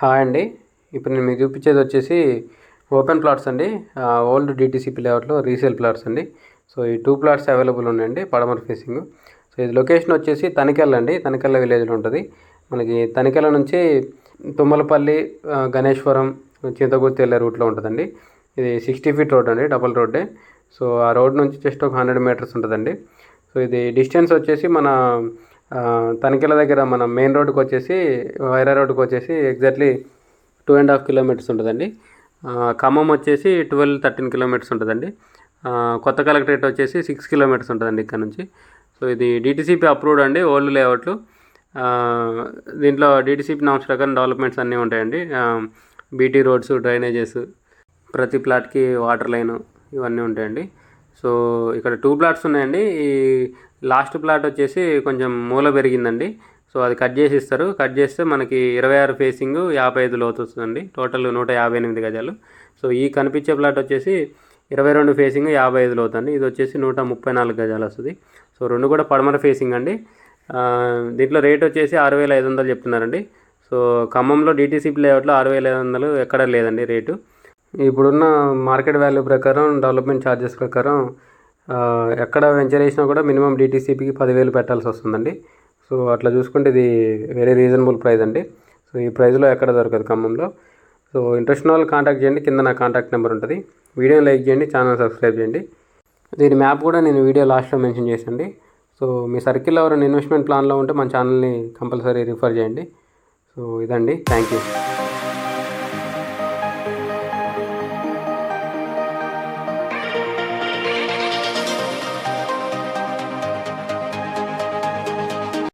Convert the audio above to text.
Hi అండి. ఇప్పుడు నేను మీకు చూపించేది వచ్చేసి ఓపెన్ ప్లాట్స్ అండి. ఓల్డ్ డిటీసీపీ లేఅవుట్లో రీసేల్ ప్లాట్స్ అండి. సో ఈ 2 ప్లాట్స్ అవైలబుల్ ఉన్నాయండి పడమర ఫేసింగ్. సో ఇది లొకేషన్ వచ్చేసి తనికెళ్ళ అండి. తనికెళ్ళ విలేజ్లో ఉంటుంది. మనకి తనికెళ్ళ నుంచి తుమ్మలపల్లి, గణేశ్వరం, చింతగుర్తి వెళ్ళే రూట్లో ఉంటుందండి. ఇది 60 ఫీట్ రోడ్ అండి, డబుల్ రోడ్డే. సో ఆ రోడ్ నుంచి జస్ట్ ఒక 100 మీటర్స్ ఉంటుందండి. సో ఇది డిస్టెన్స్ వచ్చేసి మన తనికెళ్ళ దగ్గర మన మెయిన్ రోడ్డుకి వచ్చేసి వైరా రోడ్డుకి వచ్చేసి ఎగ్జాక్ట్లీ 2.5 కిలోమీటర్స్ ఉంటుందండి. ఖమ్మం వచ్చేసి 12-13 కిలోమీటర్స్ ఉంటుందండి. కొత్త కలెక్టరేట్ వచ్చేసి 6 కిలోమీటర్స్ ఉంటుందండి ఇక్కడ నుంచి. సో ఇది డిటీసీపీ అప్రూవ్డ్ అండి, ఓల్డ్ లేఅవుట్లు. దీంట్లో డిటీసీపీ నామ్స్ ప్రకారం డెవలప్మెంట్స్ అన్నీ ఉంటాయండి. బీటీ రోడ్స్, డ్రైనేజెస్, ప్రతి ప్లాట్కి వాటర్ లైను ఇవన్నీ ఉంటాయండి. సో ఇక్కడ 2 ప్లాట్స్ ఉన్నాయండి. ఈ లాస్ట్ ప్లాట్ వచ్చేసి కొంచెం మూల పెరిగిందండి. సో అది కట్ చేసి ఇస్తారు. కట్ చేస్తే మనకి 26 ఫేసింగ్, 55 లోతు వస్తుందండి. టోటల్ 158 గజాలు. సో ఈ కనిపించే ప్లాట్ వచ్చేసి 22 ఫేసింగ్, 55 లోతు అండి. ఇది వచ్చేసి 134 గజాలు వస్తుంది. సో రెండు కూడా పడమర ఫేసింగ్ అండి. దీంట్లో రేట్ వచ్చేసి 6,500 చెప్తున్నారండి. సో ఖమ్మంలో డిటీసీపీ లేఅవుట్లో 6,500 ఎక్కడ లేదండి రేటు. ఇప్పుడున్న మార్కెట్ వాల్యూ ప్రకారం, డెవలప్మెంట్ ఛార్జెస్ ప్రకారం ఎక్కడ వెంచర్ వేసినా కూడా మినిమం డిటీసీపీకి 10,000 పెట్టాల్సి వస్తుందండి. సో అట్లా చూసుకుంటే ఇది వెరీ రీజనబుల్ ప్రైస్ అండి. సో ఈ ప్రైస్లో ఎక్కడ దొరకదు ఖమ్మంలో. సో ఇంట్రెస్ట్ ఉన్న వాళ్ళు కాంటాక్ట్ చేయండి. కింద నా కాంటాక్ట్ నెంబర్ ఉంటుంది. వీడియోని లైక్ చేయండి, ఛానల్ సబ్స్క్రైబ్ చేయండి. దీని మ్యాప్ కూడా నేను వీడియో లాస్ట్లో మెన్షన్ చేసండి. సో మీ సర్కిల్లో ఎవరైనా ఇన్వెస్ట్మెంట్ ప్లాన్లో ఉంటే మన ఛానల్ని కంపల్సరీ రిఫర్ చేయండి. సో ఇదండి, థ్యాంక్ యూ.